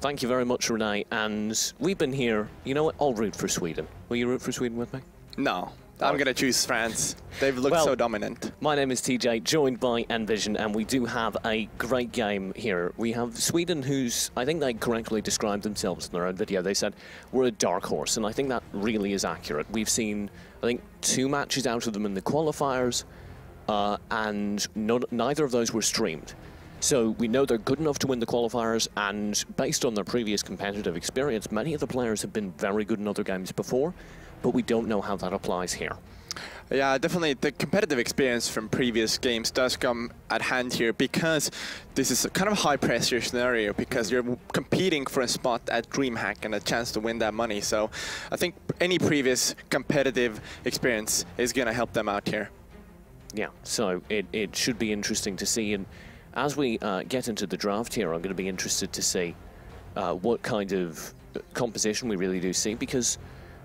Thank you very much, Renee. And we've been here. You know what? I'll root for Sweden. Will you root for Sweden with me? No. I'm going to choose France. They've looked so dominant. My name is TJ, joined by Envision, and we do have a great game here. We have Sweden, who's, I think they correctly described themselves in their own video. They said, we're a dark horse, and I think that really is accurate. We've seen, I think, 2 matches out of them in the qualifiers, and neither of those were streamed. So we know they're good enough to win the qualifiers, and based on their previous competitive experience, many of the players have been very good in other games before, but we don't know how that applies here. Yeah, definitely the competitive experience from previous games does come at hand here, because this is a kind of high-pressure scenario, because you're competing for a spot at DreamHack and a chance to win that money. So I think any previous competitive experience is going to help them out here. Yeah, so it should be interesting to see. And as we get into the draft here, I'm going to be interested to see what kind of composition we really do see, because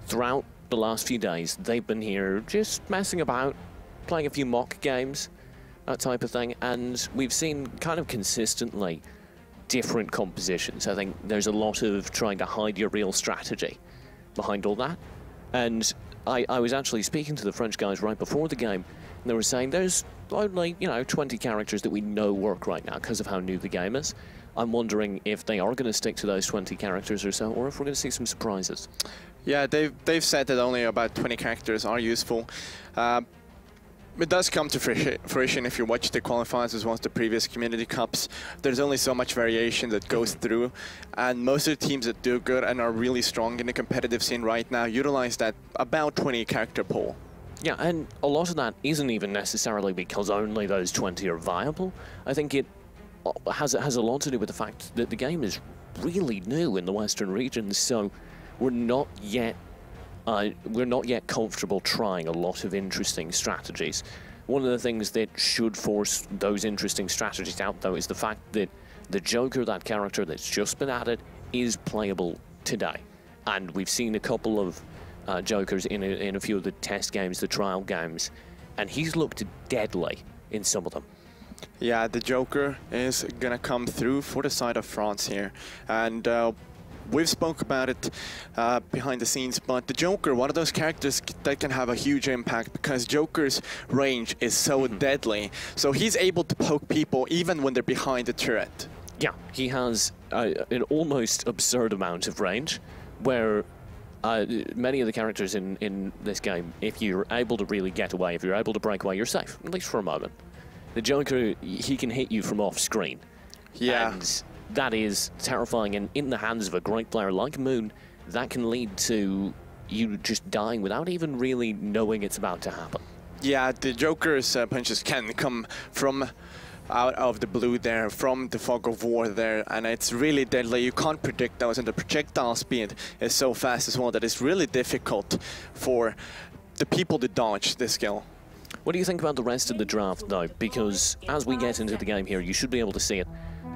throughout the last few days, they've been here just messing about, playing a few mock games, that type of thing, and we've seen kind of consistently different compositions. I think there's a lot of trying to hide your real strategy behind all that. And I was actually speaking to the French guys right before the game, and they were saying there's only, 20 characters that we know work right now because of how new the game is. I'm wondering if they are going to stick to those 20 characters or so, or if we're going to see some surprises. Yeah, they've said that only about 20 characters are useful. It does come to fruition if you watch the qualifiers as well as the previous Community Cups. There's only so much variation that goes through, and most of the teams that do good and are really strong in the competitive scene right now utilize that about 20 character pool. Yeah, and a lot of that isn't even necessarily because only those 20 are viable. I think it has a lot to do with the fact that the game is really new in the Western regions, so we're not yet comfortable trying a lot of interesting strategies. One of the things that should force those interesting strategies out, though, is the fact that the Joker, that character that's just been added, is playable today. And we've seen a couple of Jokers in a few of the test games, the trial games, and he's looked deadly in some of them. Yeah, the Joker is going to come through for the side of France here. And we've spoke about it behind the scenes, but the Joker, one of those characters that can have a huge impact, because Joker's range is so deadly. So he's able to poke people even when they're behind the turret. Yeah, he has an almost absurd amount of range, where many of the characters in this game, if you're able to really get away, if you're able to break away, you're safe, at least for a moment. The Joker, he can hit you from off screen. Yeah. And that is terrifying, and in the hands of a great player like Moon, that can lead to you just dying without even really knowing it's about to happen. Yeah, the Joker's punches can come from out of the blue there, from the fog of war there, and it's really deadly. You can't predict those, and the projectile speed is so fast as well that it's really difficult for the people to dodge this skill. What do you think about the rest of the draft, though? Because as we get into the game here, you should be able to see it.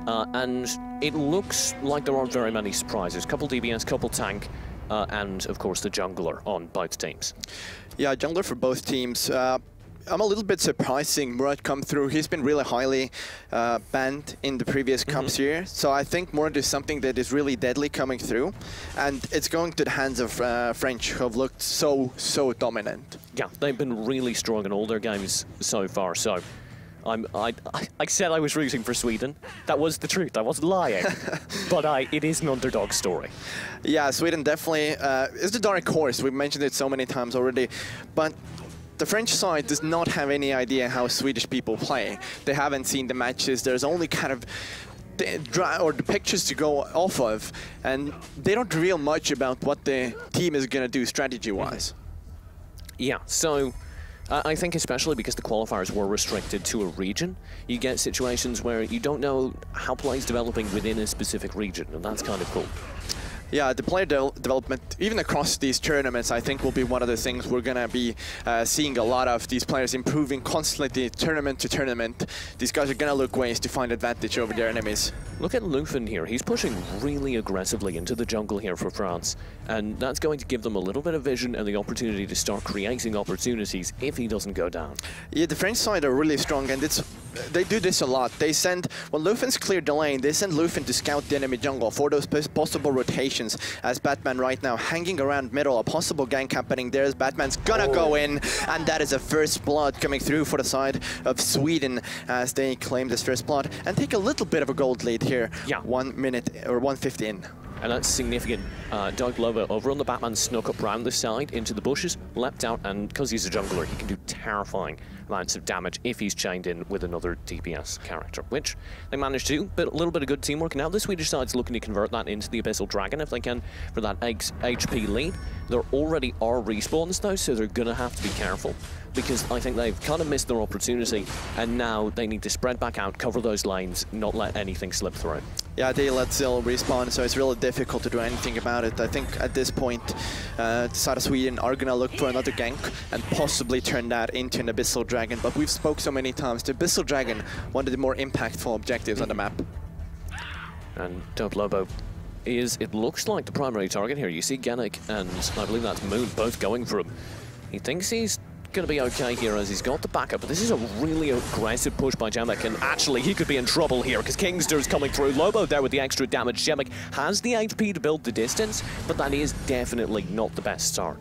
And it looks like there aren't very many surprises. Couple DBS, couple tank, and of course the jungler on both teams. Yeah, jungler for both teams. I'm a little bit surprising Murad come through. He's been really highly banned in the previous cups here. So I think Murad is something that is really deadly coming through. And it's going to the hands of French, who have looked so dominant. Yeah, they've been really strong in all their games so far. So I said I was rooting for Sweden. That was the truth. I wasn't lying. But it is an underdog story. Yeah, Sweden definitely is the dark horse. We've mentioned it so many times already. But the French side does not have any idea how Swedish people play. They haven't seen the matches. There's only kind of the pictures to go off of, and they don't reveal much about what the team is going to do strategy-wise. Yeah, so I think especially because the qualifiers were restricted to a region, you get situations where you don't know how play is developing within a specific region, and that's kind of cool. Yeah, the player development, even across these tournaments, I think will be one of the things we're going to be seeing a lot of. These players improving constantly, tournament to tournament. These guys are going to look ways to find advantage over their enemies. Look at Lufen here. He's pushing really aggressively into the jungle here for France. And that's going to give them a little bit of vision and the opportunity to start creating opportunities if he doesn't go down. Yeah, the French side are really strong, and it's they do this a lot. They send, when Lufin's cleared the lane, they send Lufin to scout the enemy jungle for those possible rotations. As Batman right now hanging around middle, a possible gank happening there as Batman's gonna go in, and that is a first blood coming through for the side of Sweden as they claim this first blood and take a little bit of a gold lead here. Yeah. 1 minute or 150 in. And that's significant. Doug Lobo over on the Batman snuck up round the side into the bushes, leapt out, and because he's a jungler, he can do terrifying amounts of damage if he's chained in with another DPS character, which they managed to, but a little bit of good teamwork. Now the Swedish side's looking to convert that into the Abyssal Dragon if they can for that HP lead. There already are respawns though, so they're going to have to be careful, because I think they've kind of missed their opportunity, and now they need to spread back out, cover those lanes, not let anything slip through. Yeah, they let Zill respawn, so it's really difficult to do anything about it. I think at this point, the side of Sweden are going to look for another gank and possibly turn that into an Abyssal Dragon. But we've spoke so many times, the Abyssal Dragon, one of the more impactful objectives on the map. And Dope Lobo is, it looks like, the primary target here. You see Genic and I believe that's Moon both going for him. He thinks he's going to be okay here as he's got the backup, but this is a really aggressive push by Gemic, and actually he could be in trouble here because Kingster's coming through. Lobo there with the extra damage. Gemic has the HP to build the distance, but that is definitely not the best start.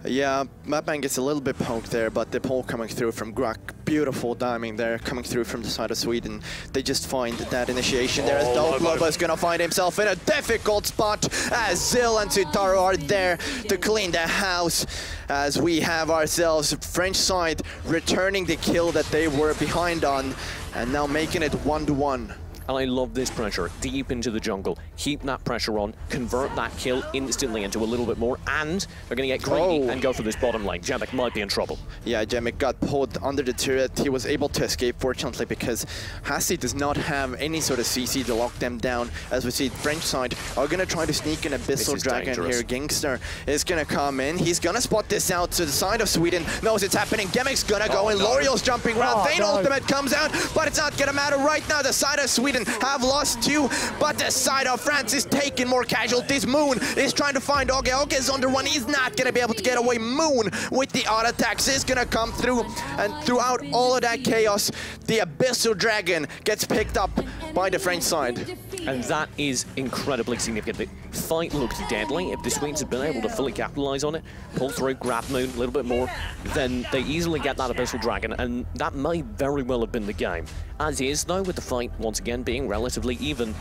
Yeah, Batman gets a little bit poked there, but the pull coming through from Grok, beautiful timing there, coming through from the side of Sweden. They just find that initiation there as Dope Lobo's gonna find himself in a difficult spot as Zill and Sutaro are there to clean the house, as we have ourselves French side returning the kill that they were behind on and now making it 1-1. And I love this pressure, deep into the jungle. Keep that pressure on, convert that kill instantly into a little bit more, and they're going to get greedy and go for this bottom lane. Gemic might be in trouble. Yeah, Gemic got pulled under the turret. He was able to escape, fortunately, because Hasi does not have any sort of CC to lock them down. As we see, French side are going to try to sneak an Abyssal Dragon here. Gangster is going to come in. He's going to spot this out to the side of Sweden. Knows it's happening. Gemic's going to go in. L'Oreal's jumping around. Vayne ultimate comes out, but it's not going to matter right now. The side of Sweden have lost 2, but the side of France is taking more casualties. Moon is trying to find Auge. Auge is under one. He's not going to be able to get away. Moon with the auto attacks is going to come through, and throughout all of that chaos, the Abyssal Dragon gets picked up by the French side. And that is incredibly significant. The fight looked deadly. If the Swedes had been able to fully capitalize on it, pull through, grab Moon a little bit more, then they easily get that Abyssal Dragon, and that may very well have been the game. As is, though, with the fight once again being relatively even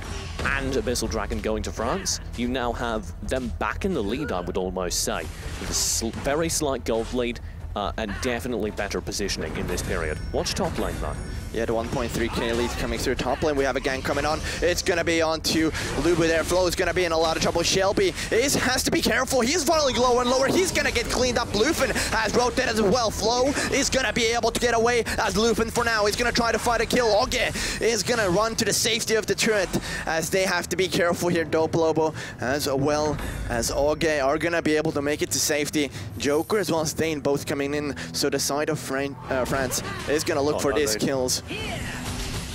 and Abyssal Dragon going to France, you now have them back in the lead, I would almost say, with a very slight gold lead and definitely better positioning in this period. Watch top lane, though. Yeah, the 1.3k lead coming through top lane. We have a gang coming on. It's going to be on to Lubu there. Flo is going to be in a lot of trouble. Shelby has to be careful. He's falling lower and lower. He's going to get cleaned up. Lufin has rotated as well. Flo is going to be able to get away as Lufin for now. He's going to try to fight a kill. Auge is going to run to the safety of the turret as they have to be careful here. Dope Lobo as well as Auge are going to be able to make it to safety. Joker as well as Dane both coming in. So the side of France is going to look for these kills.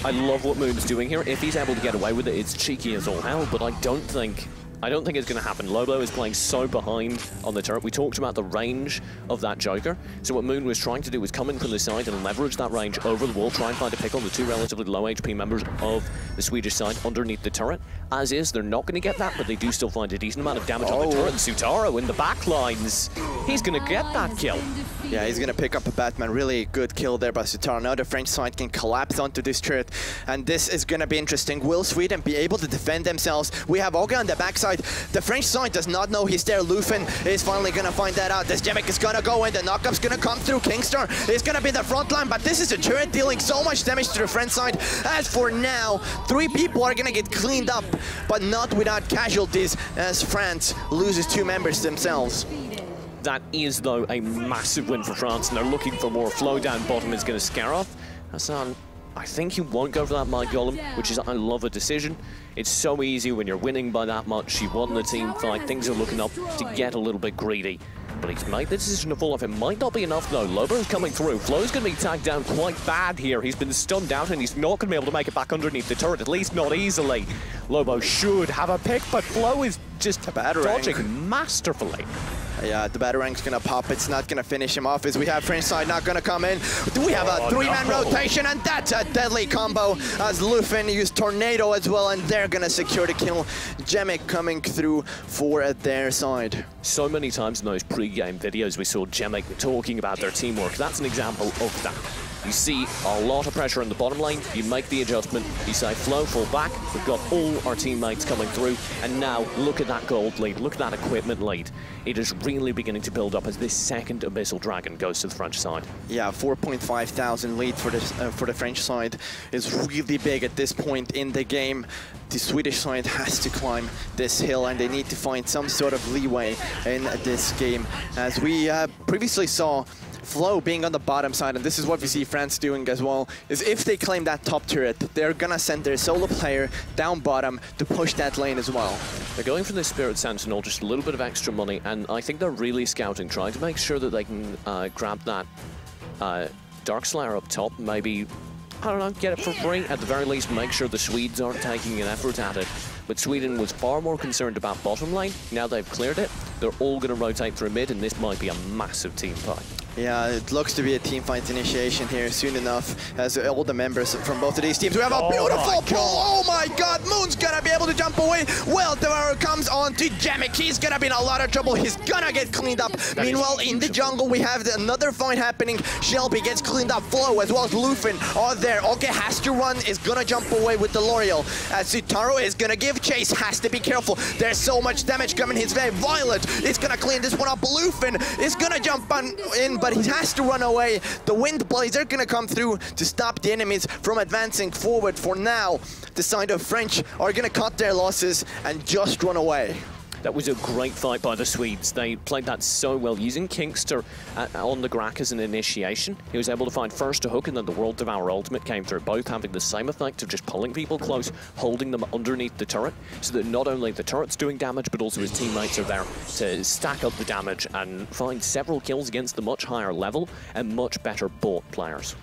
I love what Moon's doing here. If he's able to get away with it, it's cheeky as all hell, but I don't think it's going to happen. Lobo is playing so behind on the turret. We talked about the range of that Joker. So what Moon was trying to do was come in from the side and leverage that range over the wall, try and find a pick on the 2 relatively low HP members of the Swedish side underneath the turret. As is, they're not going to get that, but they do still find a decent amount of damage on the turret. And Sutaro in the back lines, he's going to get that kill. Yeah, he's going to pick up a Batman. Really good kill there by Sutaro. Now the French side can collapse onto this turret, and this is going to be interesting. Will Sweden be able to defend themselves? We have Auge on the backside. The French side does not know he's there. Lufin is finally going to find that out. This Gemic is going to go in. The knockup's going to come through. Kingstar is going to be the front line, but this is a turret dealing so much damage to the French side. As for now, 3 people are going to get cleaned up, but not without casualties, as France loses 2 members themselves. That is, though, a massive win for France, and they're looking for more. Flow down bottom is going to scare off Hassan. I think he won't go for that Mind Golem, which is, I love a decision. It's so easy when you're winning by that much. You won the team fight, things are looking up to get a little bit greedy. But he's made the decision to fall off. It might not be enough, though. Lobo's coming through. Flo's going to be tagged down quite bad here. He's been stunned out, and he's not going to be able to make it back underneath the turret, at least not easily. Lobo should have a pick, but Flo is just dodging masterfully. Yeah, the Batarang's gonna pop. It's not gonna finish him off as we have French side not gonna come in. Do we have a three-man rotation? And that's a deadly combo as Lufin used Tornado as well, and they're gonna secure the kill. Jemik coming through for their side. So many times in those pre-game videos we saw Jemik talking about their teamwork. That's an example of that. You see a lot of pressure in the bottom lane, you make the adjustment, you say flow, fall back, we've got all our teammates coming through, and now look at that gold lead, look at that equipment lead. It is really beginning to build up as this second Abyssal Dragon goes to the French side. Yeah, 4.5 thousand lead for the French side is really big at this point in the game. The Swedish side has to climb this hill, and they need to find some sort of leeway in this game. As we previously saw, Flow being on the bottom side, and this is what we see France doing as well, is if they claim that top turret, they're gonna send their solo player down bottom to push that lane as well. They're going for the Spirit Sentinel, just a little bit of extra money, and I think they're really scouting, trying to make sure that they can grab that Dark Slayer up top, maybe, I don't know, get it for free. At the very least, make sure the Swedes aren't taking an effort at it. But Sweden was far more concerned about bottom lane. Now they've cleared it, they're all going to rotate through mid, and this might be a massive team fight. Yeah, it looks to be a team fight initiation here soon enough, as all the members from both of these teams. We have a beautiful pull! Oh my god, Moon's gonna be able to jump away. Well, Valor comes on to Jemik. He's gonna be in a lot of trouble. He's gonna get cleaned up. Meanwhile, in the jungle, we have another fight happening. Shelby gets cleaned up. Flow, as well as Lufin, are there. Okay, has to run, is gonna jump away with the L'Oreal. As Sutaro is gonna give chase, has to be careful. There's so much damage coming his way. Violet is gonna clean this one up. Lufin is gonna jump on in, but he has to run away. The Wind Blades are gonna come through to stop the enemies from advancing forward. For now, the side of French are gonna cut their losses and just run away. That was a great fight by the Swedes. They played that so well, using Kingster on the Grak as an initiation. He was able to find first a hook, and then the World Devour ultimate came through, both having the same effect of just pulling people close, holding them underneath the turret, so that not only the turret's doing damage, but also his teammates are there to stack up the damage and find several kills against the much higher level and much better bot players.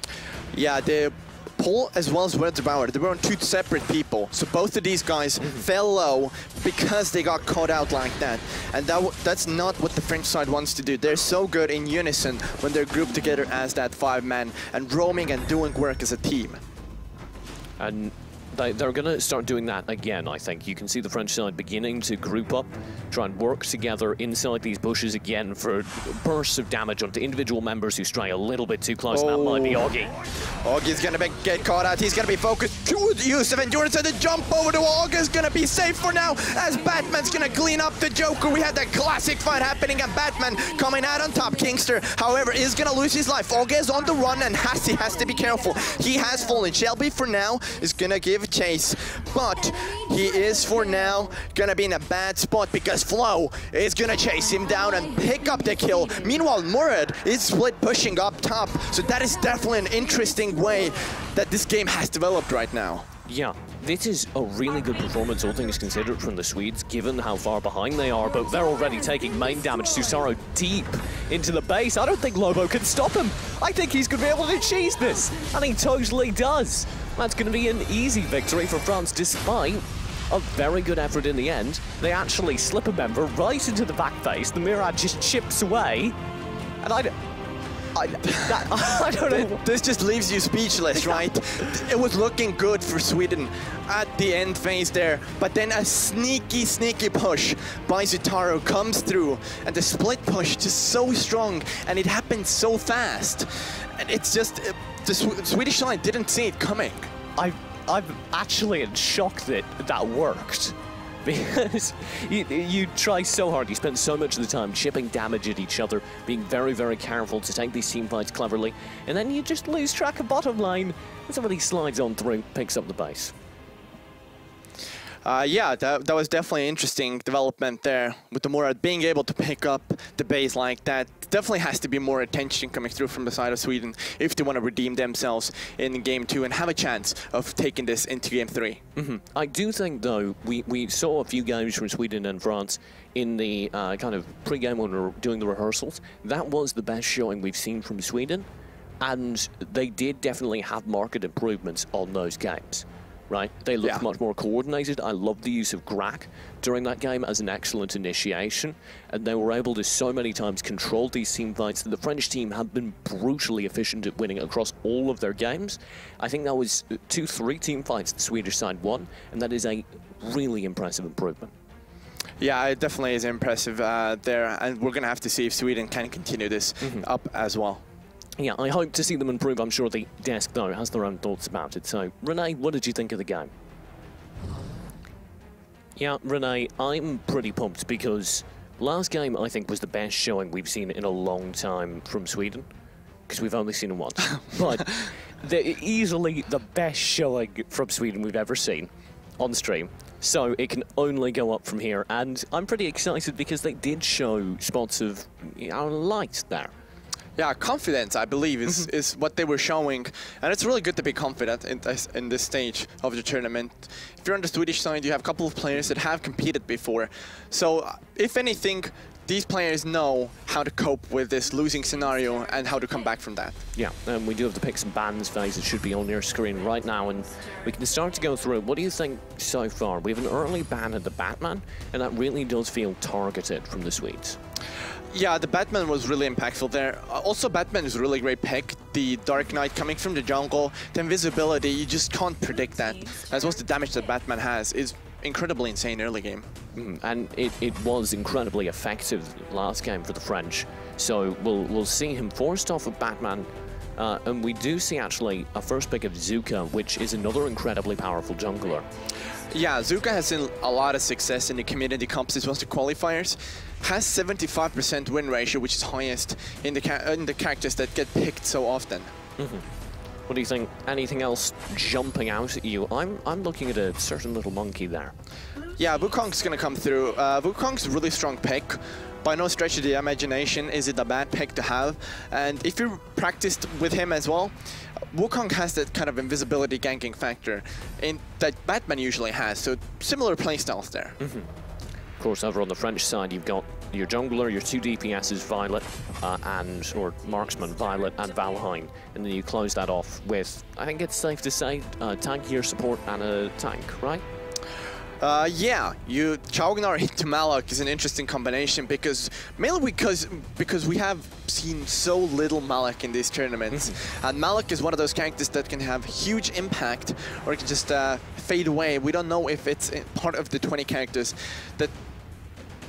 Yeah, the Paul as well as World Devour, they were on two separate people. So both of these guys fell low because they got caught out like that. And that's not what the French side wants to do. They're so good in unison when they're grouped together as that 5-man and roaming and doing work as a team. And they're going to start doing that again, I think. You can see the French side beginning to group up, try and work together inside these bushes again for bursts of damage onto individual members who stray a little bit too close, and that might be Augie. Augie's going to get caught out. He's going to be focused. Good use of endurance, and the jump over to Augie's going to be safe for now, as Batman's going to clean up the Joker. We had that classic fight happening, and Batman coming out on top. Kingster, however, is going to lose his life. Augie is on the run, and he has to be careful. He has fallen. Shelby, for now, is going to give chase, but he is for now gonna be in a bad spot because Flow is gonna chase him down and pick up the kill. Meanwhile, Murad is split pushing up top, so that is definitely an interesting way that this game has developed right now. Yeah, this is a really good performance, all things considered, from the Swedes, given how far behind they are, but they're already taking main damage. Susaro deep into the base. I don't think Lobo can stop him. I think he's going to be able to cheese this, and he totally does. That's going to be an easy victory for France, despite a very good effort in the end. They actually slip a member right into the back face. The Mirad just chips away, and I don't know. This just leaves you speechless, right? It was looking good for Sweden at the end phase there, but then a sneaky push by Zutaro comes through, and the split push just so strong, and it happened so fast. And it's just, the Swedish side didn't see it coming. I'm actually in shock that that worked. Because you try so hard, you spend so much of the time chipping damage at each other, being very, very careful to take these team fights cleverly, and then you just lose track of bottom lane, and somebody slides on through, picks up the base. Yeah, that was definitely an interesting development there with the Murad being able to pick up the base like that. Definitely has to be more attention coming through from the side of Sweden if they want to redeem themselves in Game 2 and have a chance of taking this into Game 3. I do think, though, we saw a few games from Sweden and France in the kind of pre-game when we were doing the rehearsals. That was the best showing we've seen from Sweden, and they did definitely have marked improvements on those games. right? They looked Yeah. much more coordinated. I loved the use of Grak during that game as an excellent initiation, and they were able to so many times control these team fights that the French team have been brutally efficient at winning across all of their games. I think that was 2-3 team fights the Swedish side won, and that is a really impressive improvement. Yeah, it definitely is impressive there, and we're going to have to see if Sweden can continue this up as well. Yeah, I hope to see them improve. I'm sure the desk, though, has their own thoughts about it. So, Renee, what did you think of the game? Yeah, Renee, I'm pretty pumped because last game, I think, was the best showing we've seen in a long time from Sweden, because we've only seen it once. But easily the best showing from Sweden we've ever seen on stream. So it can only go up from here, and I'm pretty excited because they did show spots of light there. Yeah, confidence, I believe, is what they were showing. And it's really good to be confident in this stage of the tournament. If you're on the Swedish side, you have a couple of players that have competed before. So, if anything, these players know how to cope with this losing scenario and how to come back from that. Yeah, and we do have the picks and bans phase. It should be on your screen right now, and we can start to go through it. What do you think so far? We have an early ban at the Batman, and that really does feel targeted from the Swedes. Yeah, the Batman was really impactful there. Also, Batman is a really great pick. The Dark Knight coming from the jungle, the invisibility, you just can't predict that. As well as the damage that Batman has is incredibly insane early game. And it was incredibly effective last game for the French. So we'll see him forced off of Batman. And we do see actually a first pick of Zuka, which is another incredibly powerful jungler. Yeah, Zuka has seen a lot of success in the community comps as well as the qualifiers. Has 75% win ratio, which is highest in the characters that get picked so often. What do you think? Anything else jumping out at you? I'm looking at a certain little monkey there. Yeah, Wukong's gonna come through. Wukong's a really strong pick. By no stretch of the imagination is it a bad pick to have. And if you practiced with him as well, Wukong has that kind of invisibility ganking factor that Batman usually has. So similar playstyles there. Of course, over on the French side, you've got your jungler, your 2 DPSs, Violet, or Marksman, Violet, and Valheim. And then you close that off with, I think it's safe to say, tankier support and a tank, right? Yeah, Chaugnar into Malak is an interesting combination because mainly because we have seen so little Malak in these tournaments, and Malak is one of those characters that can have huge impact or it can just fade away. We don't know if it's part of the 20 characters that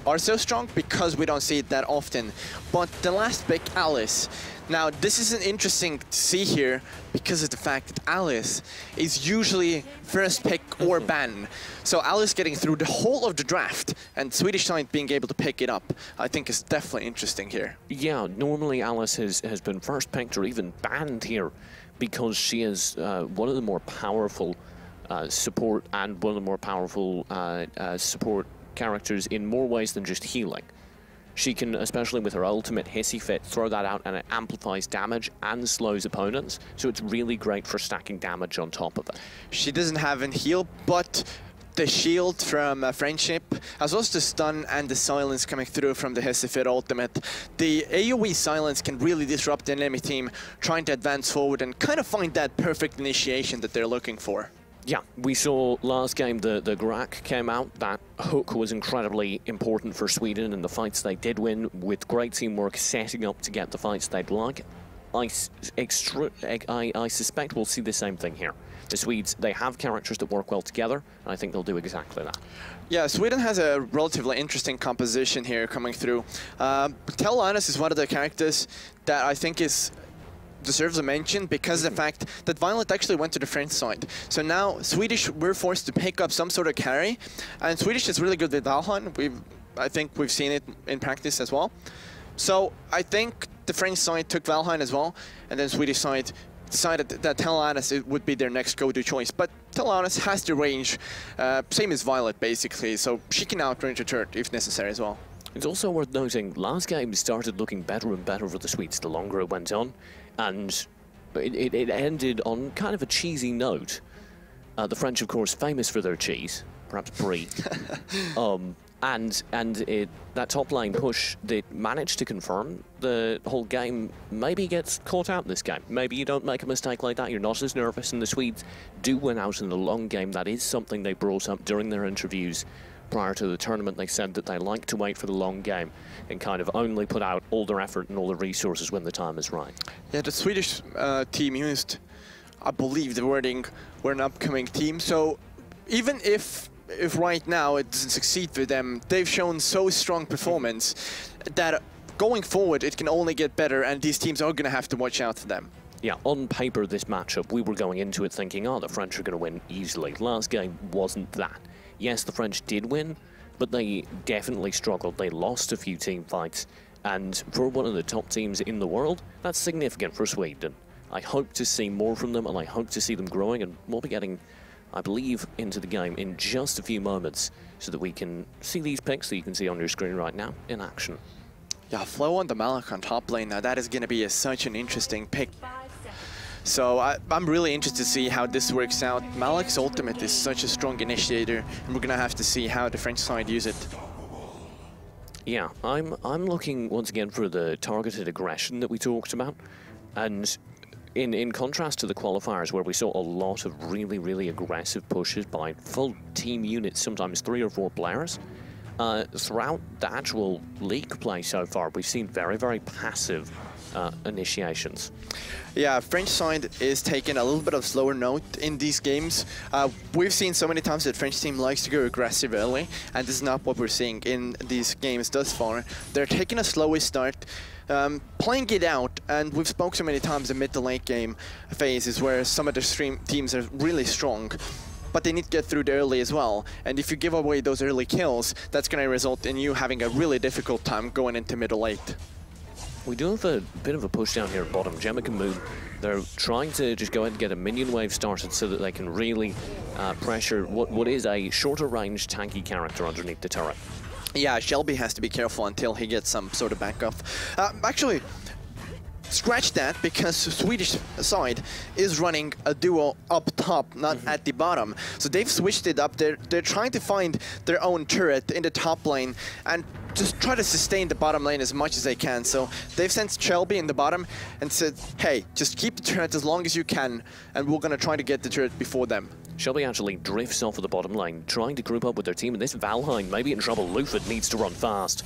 are so strong because we don't see it that often. But the last pick, Alice. Now, this is an interesting to see here because of the fact that Alice is usually first pick or ban. So Alice getting through the whole of the draft and Swedish side being able to pick it up, I think is definitely interesting here. Yeah, normally Alice has been first picked or even banned here because she is one of the more powerful support and one of the more powerful support characters in more ways than just healing. She can, especially with her ultimate Hissy Fit, throw that out and it amplifies damage and slows opponents, so it's really great for stacking damage on top of it. She doesn't have an heal, but the shield from Friendship, as well as the stun and the silence coming through from the Hissy Fit ultimate. The AoE silence can really disrupt the enemy team trying to advance forward and kind of find that perfect initiation that they're looking for. Yeah, we saw last game the Grak came out. That hook was incredibly important for Sweden in the fights they did win, with great teamwork setting up to get the fights they'd like. I suspect we'll see the same thing here. The Swedes, they have characters that work well together, and I think they'll do exactly that. Yeah, Sweden has a relatively interesting composition here coming through. Telanus is one of the characters that I think deserves a mention because of the fact that Violet actually went to the French side. So now Swedish were forced to pick up some sort of carry, and Swedish is really good with Valheim. I think we've seen it in practice as well. So I think the French side took Valheim as well, and then Swedish side decided that Telanus would be their next go-to choice. But Telanus has the range, same as Violet basically, so she can outrange a turret if necessary as well. It's also worth noting, last game started looking better and better for the Swedes the longer it went on. And it ended on kind of a cheesy note. The French, of course, famous for their cheese, perhaps brie. That top lane push that managed to confirm the whole game maybe gets caught out this game. Maybe you don't make a mistake like that, you're not as nervous, and the Swedes do win out in the long game. That is something they brought up during their interviews prior to the tournament. They said that they like to wait for the long game and kind of only put out all their effort and all their resources when the time is right. Yeah, the Swedish team used, I believe, the wording, we're an upcoming team. So even if right now it doesn't succeed for them, they've shown so strong performance that going forward it can only get better, and these teams are going to have to watch out for them. Yeah, on paper, this matchup, we were going into it thinking, oh, the French are going to win easily. Last game wasn't that. Yes, the French did win, but they definitely struggled. They lost a few team fights, and for one of the top teams in the world, that's significant for Sweden. I hope to see more from them, and I hope to see them growing, and we'll be getting, I believe, into the game in just a few moments so that we can see these picks that you can see on your screen right now in action. Yeah, Flow on the Malak on top lane, now that is going to be such an interesting pick. So I'm really interested to see how this works out. Malak's ultimate is such a strong initiator, and we're going to have to see how the French side use it. Yeah, I'm looking once again for the targeted aggression that we talked about, and in contrast to the qualifiers where we saw a lot of really, really aggressive pushes by full team units, sometimes 3 or 4 players, throughout the actual league play so far, we've seen very, very passive initiations. Yeah, French side is taking a little bit of slower note in these games. We've seen so many times that French team likes to go aggressive early, and this is not what we're seeing in these games thus far. They're taking a slower start, playing it out, and we've spoken so many times the mid to late game phase is where some of the teams are really strong, but they need to get through the early as well. And if you give away those early kills, that's going to result in you having a really difficult time going into mid to late. We do have a bit of a push down here at bottom. Gemma and Moon, they're trying to just go ahead and get a minion wave started so that they can really pressure what is a shorter range tanky character underneath the turret. Yeah, Shelby has to be careful until he gets some sort of backup. Actually, scratch that, because the Swedish side is running a duo up top, not at the bottom. So they've switched it up. They're trying to find their own turret in the top lane and just try to sustain the bottom lane as much as they can. So they've sent Shelby in the bottom and said, hey, just keep the turret as long as you can, and we're going to try to get the turret before them. Shelby actually drifts off of the bottom lane, trying to group up with their team, and this Valheim may be in trouble. Luford needs to run fast.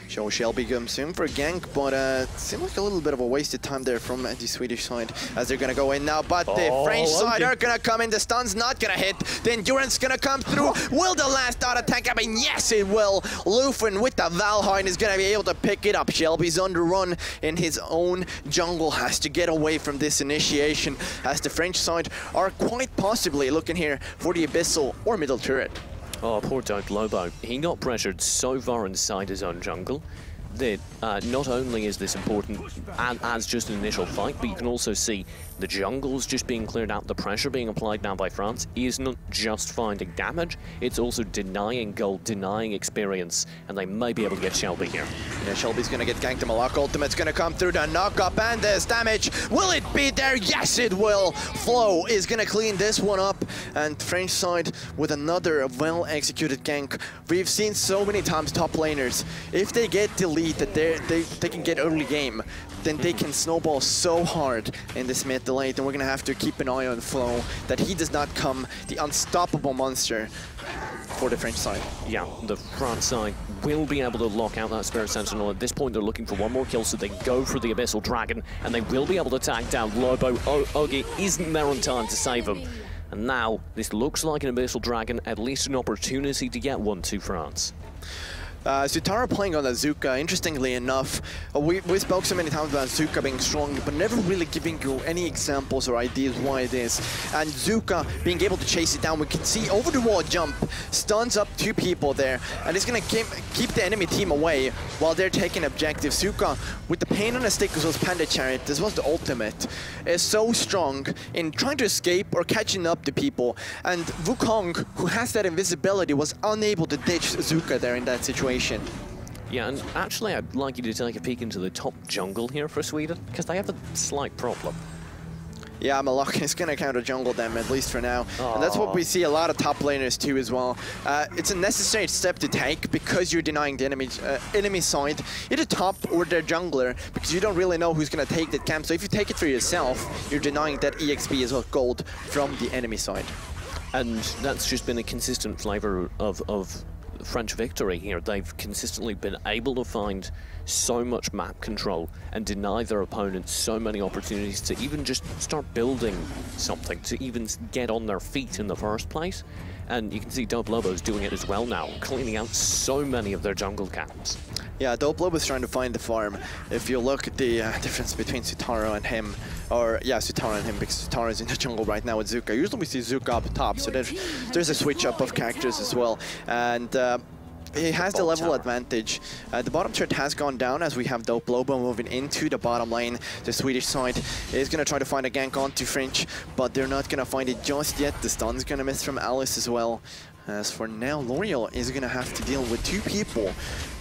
So Shelby comes in for a gank, but it seemed like a little bit of a wasted time there from the Swedish side as they're going to go in now. But the French side are going to come in. The stun's not going to hit. The endurance going to come through. Will the last dot attack happen? Yes, it will. Lufin with the Valheim is going to be able to pick it up. Shelby's on the run in his own jungle. Has to get away from this initiation as the French side are quite possibly looking here for the Abyssal or middle turret. Oh, poor Dope Lobo. He got pressured so far inside his own jungle that not only is this important as just an initial fight, but you can also see the jungles just being cleared out, the pressure being applied now by France is not just finding damage, it's also denying gold, denying experience, and they may be able to get Shelby here. Yeah, Shelby's going to get ganked. The Malak ultimate's going to come through the knock-up, and there's damage. Will it be there? Yes, it will. Flow is going to clean this one up, and French side with another well-executed gank. We've seen so many times top laners, if they get the lead that they can get early game, then they can snowball so hard in this mid to late, and we're going to have to keep an eye on Flow, that he does not come the unstoppable monster for the French side. Yeah, the France side will be able to lock out that Spirit Sentinel. At this point, they're looking for one more kill, so they go for the Abyssal Dragon, and they will be able to tag down Lobo. Ogi isn't there on time to save him. And now, this looks like an Abyssal Dragon, at least an opportunity to get one to France. Zutara playing on Azuka, interestingly enough, we spoke so many times about Azuka being strong, but never really giving you any examples or ideas why it is. And Azuka being able to chase it down, we can see over the wall jump, stuns up 2 people there, and it's going to keep the enemy team away while they're taking objective. Azuka, with the pain on a stick as well as Panda Chariot, this was the ultimate, is so strong in trying to escape or catching up to people. And Wukong, who has that invisibility, was unable to ditch Azuka there in that situation. Yeah, and actually I'd like you to take a peek into the top jungle here for Sweden, because they have a slight problem. Yeah, Malak is going to counter jungle them, at least for now. And that's what we see a lot of top laners too as well. It's a necessary step to take because you're denying the enemy side, either top or their jungler, because you don't really know who's going to take that camp. So if you take it for yourself, you're denying that EXP as well gold from the enemy side. And that's just been a consistent flavor of French victory here. They've consistently been able to find so much map control and deny their opponents so many opportunities to even just start building something, to even get on their feet in the first place. And you can see Dope Lobo's doing it as well now, cleaning out so many of their jungle camps. Yeah, Dope Lobo's trying to find the farm. If you look at the difference between Sutaro and him, Sutaro and him, because Sutaro is in the jungle right now with Zuka. Usually we see Zuka up top, so there's a switch up of characters as well. And he has the level advantage. The bottom turret has gone down as we have Dope Lobo moving into the bottom lane. The Swedish side is going to try to find a gank onto French, but they're not going to find it just yet. The stun's going to miss from Alice as well. As for now, L'Oreal is going to have to deal with two people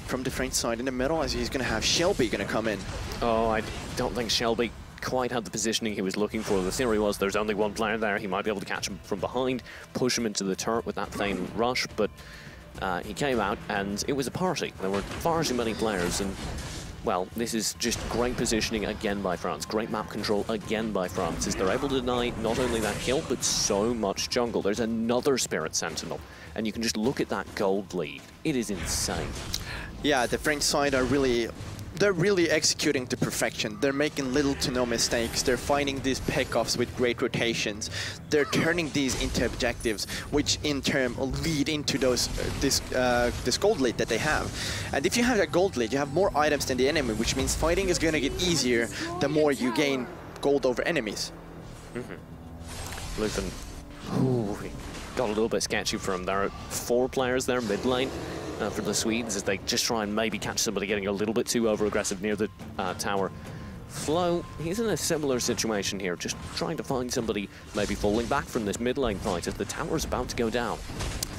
from the French side in the middle, as he's going to have Shelby going to come in. Oh, I don't think Shelby quite had the positioning he was looking for. The theory was there's only one player there. He might be able to catch him from behind, push him into the turret with that Thane rush, but he came out and it was a party. There were far too many players, and well, this is just great positioning again by France. Great map control again by France, as they're able to deny not only that kill, but so much jungle. There's another Spirit Sentinel, and you can just look at that gold lead. It is insane. Yeah, the French side are they're really executing to perfection. They're making little to no mistakes. They're finding these pickoffs with great rotations. They're turning these into objectives, which in turn lead into this gold lead that they have. And if you have that gold lead, you have more items than the enemy, which means fighting is going to get easier the more you gain gold over enemies. Luthen, got a little bit sketchy for him. There are 4 players there mid lane. For the Swedes, as they just try and maybe catch somebody getting a little bit too over-aggressive near the tower. Flo, he's in a similar situation here, just trying to find somebody maybe falling back from this mid lane fight as the tower's about to go down.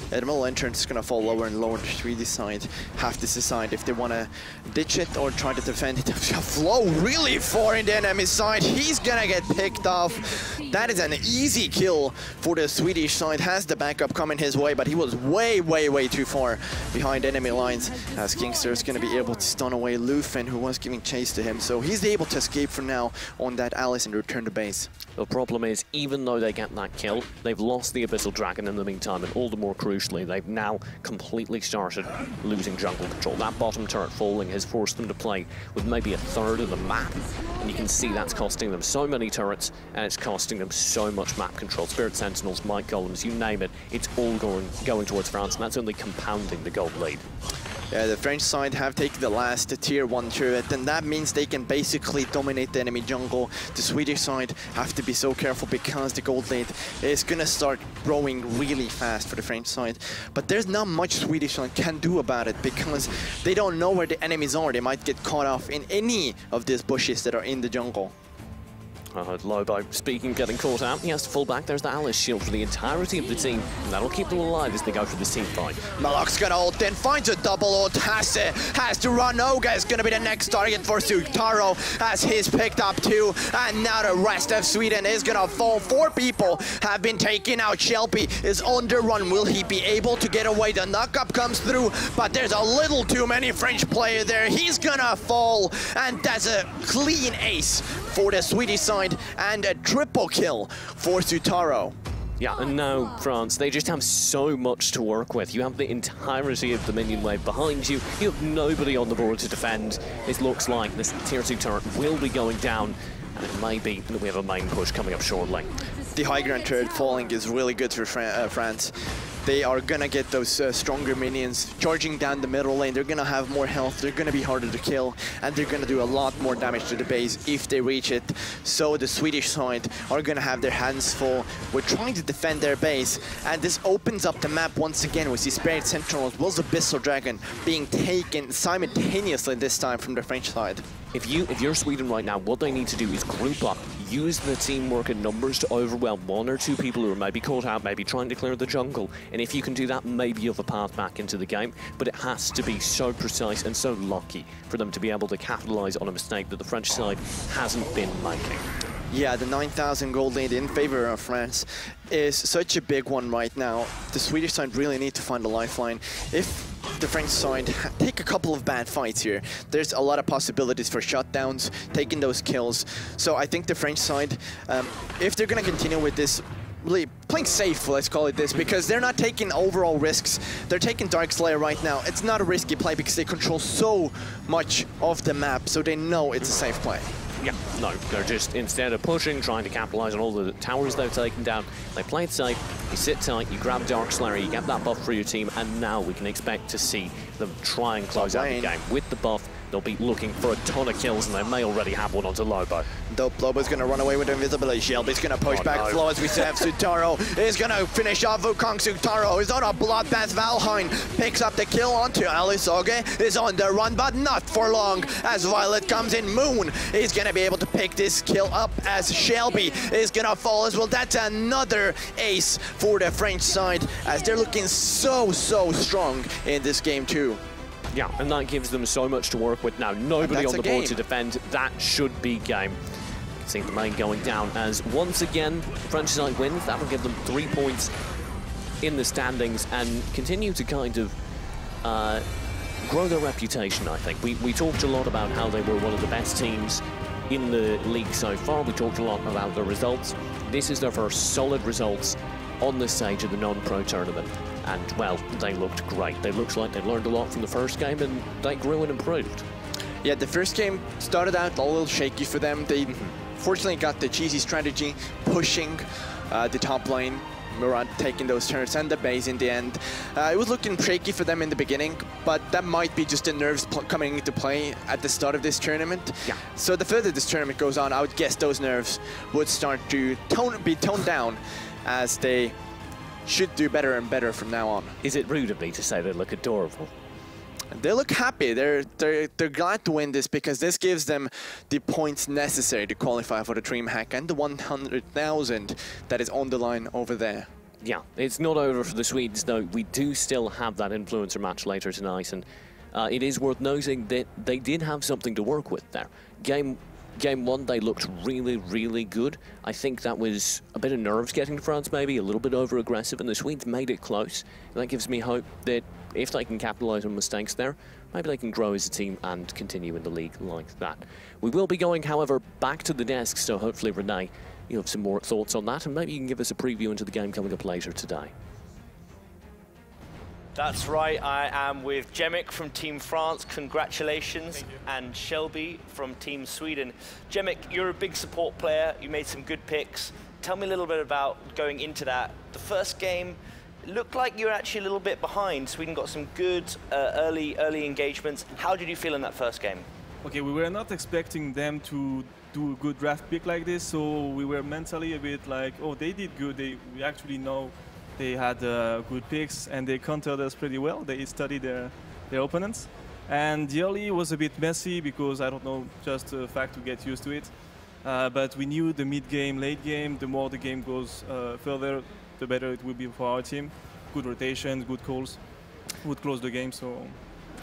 The middle entrance is going to fall lower and lower. The Swedish side have to decide if they want to ditch it or try to defend it. Flo really far in the enemy side. He's going to get picked off. That is an easy kill for the Swedish side. Has the backup coming his way, but he was way, way, way too far behind enemy lines, as Kingster is going to be able to stun away Luthen, who was giving chase to him. So he's able to escape for now on that Alice and return to base. The problem is, even though they get that kill, they've lost the Abyssal Dragon in the meantime, and all the more crucially, they've now completely started losing jungle control. That bottom turret falling has forced them to play with maybe a third of the map, and you can see that's costing them so many turrets, and it's costing them so much map control. Spirit Sentinels, Might Golems, you name it, it's all going towards France, and that's only compounding the gold lead. Yeah, the French side have taken the last tier 1 turret, and that means they can basically dominate the enemy jungle. The Swedish side have to be so careful because the gold lead is going to start growing really fast for the French side. But there's not much Swedish side can do about it because they don't know where the enemies are. They might get caught off in any of these bushes that are in the jungle. Lobo, speaking, getting caught out. He has to fall back. There's the Alice shield for the entirety of the team, and that'll keep them alive as they go for this team fight. Malak's gonna ult in, finds a double ult, has to run. Oga is gonna be the next target for Sutaro, as he's picked up too, and now the rest of Sweden is gonna fall. 4 people have been taken out. Shelby is on the run. Will he be able to get away? The knock-up comes through, but there's a little too many French players there. He's gonna fall, and that's a clean ace for the Swedish side, and a triple kill for Sutaro. Yeah, and now France, they just have so much to work with. You have the entirety of the minion wave behind you. You have nobody on the board to defend. It looks like this tier 2 turret will be going down, and it may be that we have a main push coming up shortly. The high ground turret falling is really good for France. They are gonna get those stronger minions charging down the middle lane. They're gonna have more health, they're gonna be harder to kill, and they're gonna do a lot more damage to the base if they reach it. So the Swedish side are gonna have their hands full. We're trying to defend their base, and this opens up the map once again. We see Spirit Sentinel as well as Abyssal Dragon being taken simultaneously this time from the French side. If you're Sweden right now, what they need to do is group up, use the teamwork and numbers to overwhelm 1 or 2 people who are maybe caught out, maybe trying to clear the jungle. And if you can do that, maybe you have a path back into the game. But it has to be so precise and so lucky for them to be able to capitalize on a mistake that the French side hasn't been making. Yeah, the 9,000 gold lead in favor of France is such a big one right now. The Swedish side really need to find a lifeline. If the French side take a couple of bad fights here, there's a lot of possibilities for shutdowns, taking those kills. So I think the French side, if they're going to continue with this, really playing safe, let's call it this, because they're not taking overall risks. They're taking Dark Slayer right now. It's not a risky play because they control so much of the map, so they know it's a safe play. Yeah, no, they're just, instead of pushing, trying to capitalize on all the towers they've taken down, they play it safe, you sit tight, you grab Dark Slayer, you get that buff for your team, and now we can expect to see them try and close out the game. With the buff, they'll be looking for a ton of kills, and they may already have one onto Lobo. Dope, Lobo's going to run away with invisibility. Shelby's going to push back Flo as we have Sutaro is going to finish off Wukong. Sutaro is on a bloodbath. Valheim picks up the kill onto Alice. Oge is on the run, but not for long as Violet comes in. Moon is going to be able to pick this kill up as Shelby is going to fall as well. That's another ace for the French side as they're looking so strong in this game too. Yeah, and that gives them so much to work with now. Nobody on the board to defend. That should be game. See the main going down as once again, French side wins. That'll give them 3 points in the standings and continue to kind of grow their reputation, I think. We talked a lot about how they were one of the best teams in the league so far. We talked a lot about the results. This is their first solid results on the stage of the non-pro tournament. And, well, they looked great. They looked like they learned a lot from the first game, and they grew and improved. Yeah, the first game started out a little shaky for them. They fortunately got the cheesy strategy, pushing the top lane, Murad taking those turrets and the base in the end. It was looking shaky for them in the beginning, but that might be just the nerves coming into play at the start of this tournament. Yeah. So the further this tournament goes on, I would guess those nerves would start to be toned down as they should do better and better from now on. Is it rude of me to say they look adorable? They look happy. They're glad to win this because this gives them the points necessary to qualify for the DreamHack and the 100,000 that is on the line over there. Yeah, it's not over for the Swedes though. We do still have that influencer match later tonight, and it is worth noting that they did have something to work with there. Game one, they looked really good. I think that was a bit of nerves getting to France, maybe a little bit over-aggressive, and the Swedes made it close. And that gives me hope that if they can capitalize on mistakes there, maybe they can grow as a team and continue in the league like that. We will be going, however, back to the desk, so hopefully, Renee, you have some more thoughts on that, and maybe you can give us a preview into the game coming up later today. That's right, I am with Jemik from Team France, congratulations, and Shelby from Team Sweden. Jemik, you're a big support player, you made some good picks. Tell me a little bit about going into that. The first game, it looked like you were actually a little bit behind. Sweden got some good early engagements. How did you feel in that first game? Okay, we were not expecting them to do a good draft pick like this, so we were mentally a bit like, oh, they did good, we actually know they had good picks and they countered us pretty well. They studied their opponents. And the early was a bit messy because, I don't know, just a fact to get used to it. But we knew the mid-game, late game, the more the game goes further, the better it will be for our team. Good rotations, good calls, would close the game, so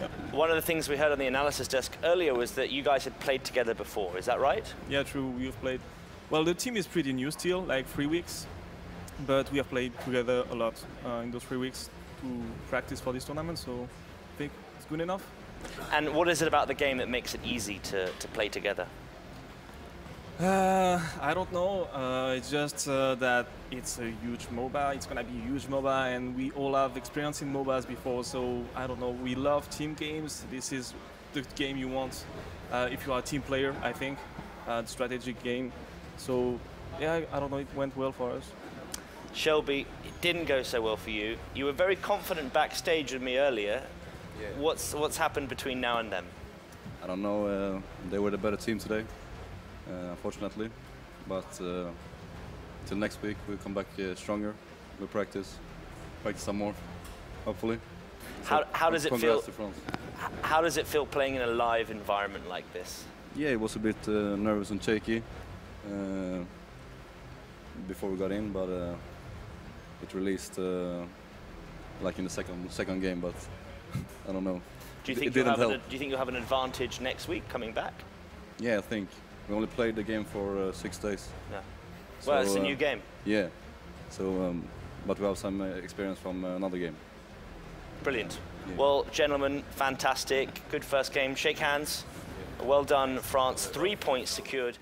yeah. One of the things we heard on the analysis desk earlier was that you guys had played together before, is that right? Yeah, true, we've played. Well, the team is pretty new still, like 3 weeks. But we have played together a lot in those 3 weeks to practice for this tournament, so I think it's good enough. And what is it about the game that makes it easy to play together? I don't know. It's just that it's a huge MOBA. It's going to be a huge MOBA, and we all have experience in MOBAs before, so I don't know. We love team games. This is the game you want if you are a team player, I think, the strategic game. So, yeah, I don't know. It went well for us. Shelby, it didn't go so well for you. You were very confident backstage with me earlier. Yeah. What's happened between now and then? I don't know. They were the better team today, unfortunately. But till next week, we'll come back stronger. We'll practice some more, hopefully. How does it feel? To France. How does it feel playing in a live environment like this? Yeah, it was a bit nervous and shaky before we got in, but it released like in the second game. But I don't know. Do you think you'll have an advantage next week coming back? Yeah, I think We only played the game for 6 days. Yeah. Well, So, it's a new game. Yeah. So, but we have some experience from another game. Brilliant. Yeah. Well, gentlemen, fantastic. Good first game. Shake hands. Well done, France. 3 points secured.